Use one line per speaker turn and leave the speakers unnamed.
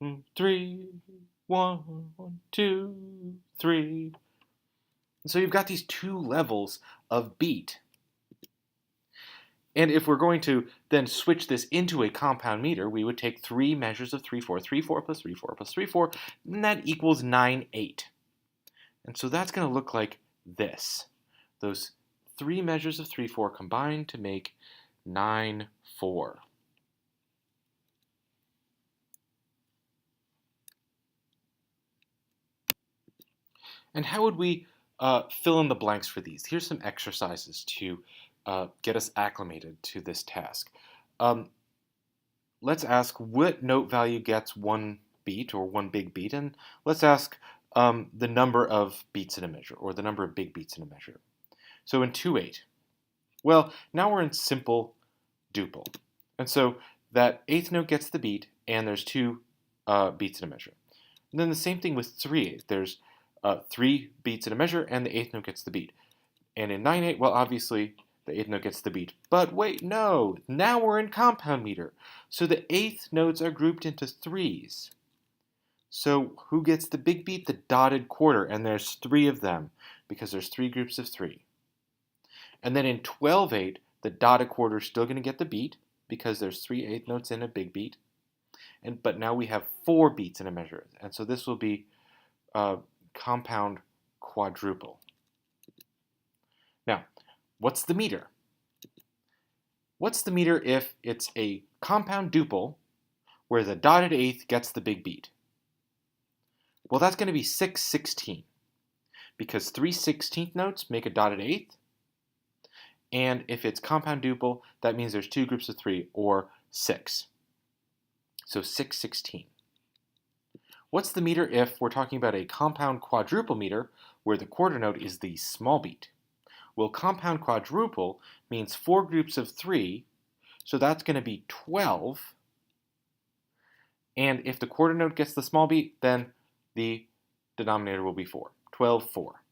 3, 1, 2, 3. So you've got these two levels of beat. And if we're going to then switch this into a compound meter, we would take 3 measures of 3/4, 3/4 plus 3/4 plus 3/4, and that equals 9/8. And so that's going to look like this. Those 3 measures of 3/4 combined to make 9/4. And how would we fill in the blanks for these? Here's some exercises to get us acclimated to this task. Let's ask what note value gets one beat or one big beat, and let's ask the number of beats in a measure or the number of big beats in a measure. So in 2/8, well, now we're in simple duple. And so that eighth note gets the beat, and there's 2 beats in a measure. And then the same thing with 3/8. There's 3 beats in a measure, and the eighth note gets the beat. And in 9/8, well, obviously, the eighth note gets the beat. But wait, no, now we're in compound meter. So the eighth notes are grouped into 3s. So who gets the big beat? The dotted quarter, and there's 3 of them, because there's 3 groups of 3. And then in 12/8, the dotted quarter is still going to get the beat, because there's 3 eighth notes in a big beat. But now we have 4 beats in a measure, and so this will be compound quadruple. Now, what's the meter? What's the meter if it's a compound duple where the dotted eighth gets the big beat? Well, that's going to be 6/16, because 3/16 notes make a dotted eighth, and if it's compound duple, that means there's 2 groups of 3, or 6. So 6/16. What's the meter if we're talking about a compound quadruple meter where the quarter note is the small beat? Well, compound quadruple means 4 groups of 3, so that's going to be 12. And if the quarter note gets the small beat, then the denominator will be 4. 12/4.